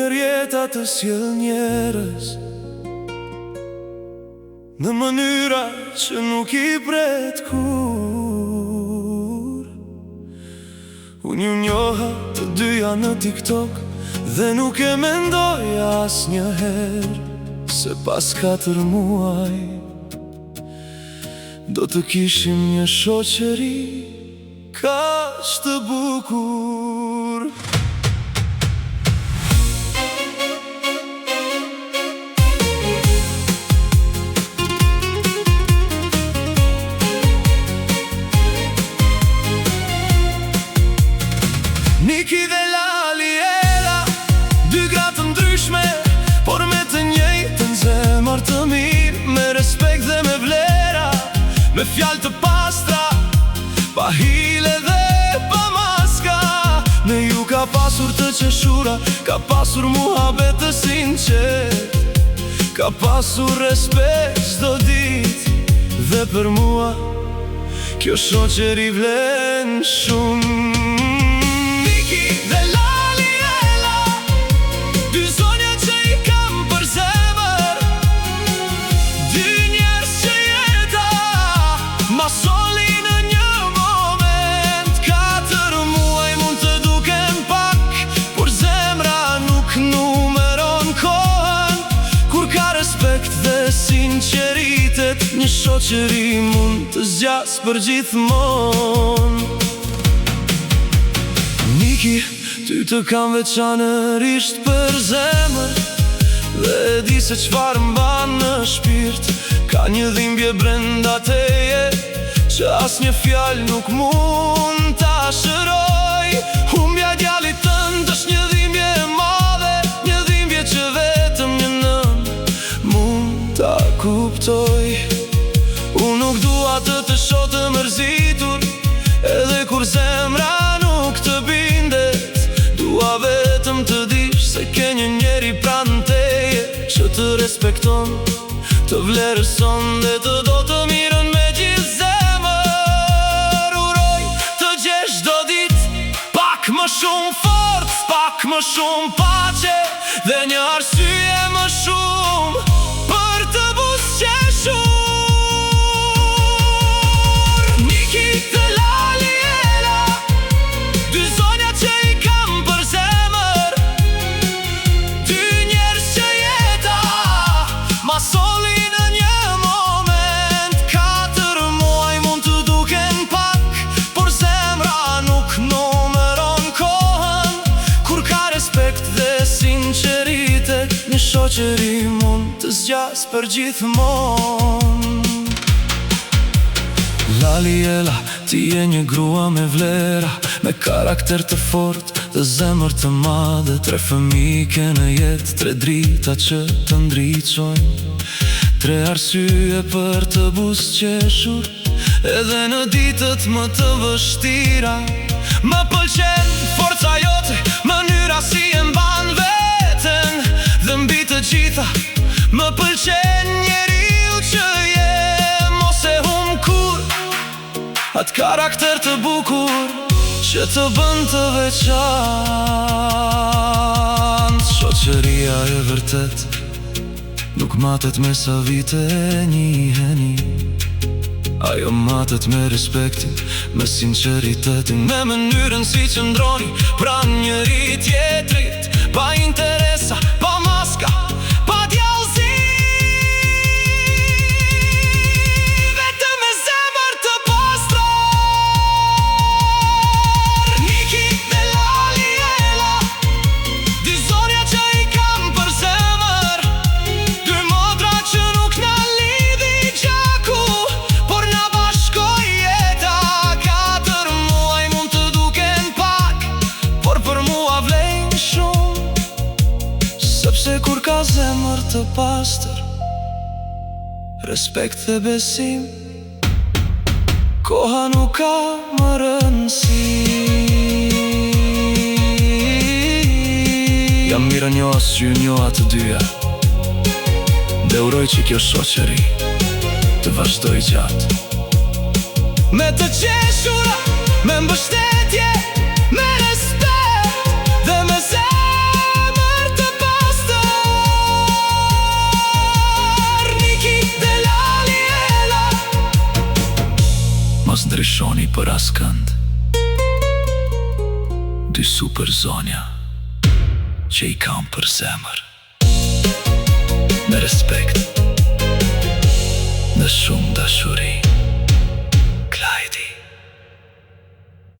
Ndër jeta të sjell njerëz në mënyra që nuk i pret kur. Unë ju njoha të dyja në TikTok dhe nuk e mendoj asnjëherë se pas 4 muaj do të kishim një shoqëri kaq të bukur. Niki dhe Laliela, dy gra të ndryshme, por me të njëjtën zemër të mirë, me respekt dhe me vlera, me fjalë të pastra, pa hile dhe pa maska. Me ju ka pasur të qeshura, ka pasur muhabet të sinqert, ka pasur respekt çdo ditë. Dhe për mua kjo shoqëri vlen shumë. Dhe Laliela, dy zonja që i kam për zemër, dy njerëz që jeta ma soli në një moment. 4 muaj mund të duken pak, por zemra nuk numeron kohën. Kur ka respekt dhe sinqeritet, një shoqëri mund të zgjas për gjithmonë. Niki, ty të kam veçanërisht për zemër, dhe e di se çfarë mban në shpirt. Ka një dhimbje brenda teje që asnjë fjalë nuk mund ta shëroj. Humbja e djalit tënd është një dhimbje e madhe, një dhimbje që vetëm një nën mund ta kuptoj. Unë nuk dua të shoh të mërzitur, edhe kur zemra nuk të bindet. Dua vetëm të dish se ke një njeri pranë teje që të respekton, të vlerëson dhe të do të mirën me gjithë zemër. Uroj të gjesh çdo ditë pak më shumë forcë, pak më shumë paqe dhe një arsye më shumë për të buzëqeshur. Niki dhe Laliela, dy zonja që i kam për zemër, dy njerëz që jeta ma soli në një moment. 4 muaj mund të duken pak, por zemra nuk numeron kohën. Kur ka respekt dhe sinqeritet, një shoqëri mund të zgjas për gjithmonë. Laliela, ti je një grua me vlera, me karakter të fortë dhe zemër të madhe. 3 fëmijë ke në jetë, 3 drita që të ndriçojnë, 3 arsye për të buzëqeshur, edhe në ditët më të vështira. Më pëlqen forca jote, mënyra si e mban veten, dhe mbi të gjitha më pëlqen njeriu që je. Mos e hum kur atë karakter të bukur që të bën të veçantë. Shoqëria e vërtet nuk matet me sa vite e njiheni, ajo matet me respektin, me sinqeritetin, me mënyrën si që ndroni pranë njëri tjetrit, pa interesa, pa maska, pa djallësi. Vetëm me zemër të pastër. Niki dhe Laliela, dy zonja që i kam për zemër, dy motra që nuk na lidhi gjaku, por na bashkoi jeta. 4 muaj mund të duken pak, por për mua vlen shumë, sepse kur ka zemër të pastër, respekt dhe besim, koha nuk ka më rëndësi. Jam mirë njohas që ju njoha të dyja, dhe uroj që kjo shoqëri të vazhdoj gjatë. Me të qeshura, me mbështetje, me respekt dhe me zemër të pastër. Mos ndryshoni për askënd. Dy super zonja që i kam për zemër, me respekt, me shumë dashuri.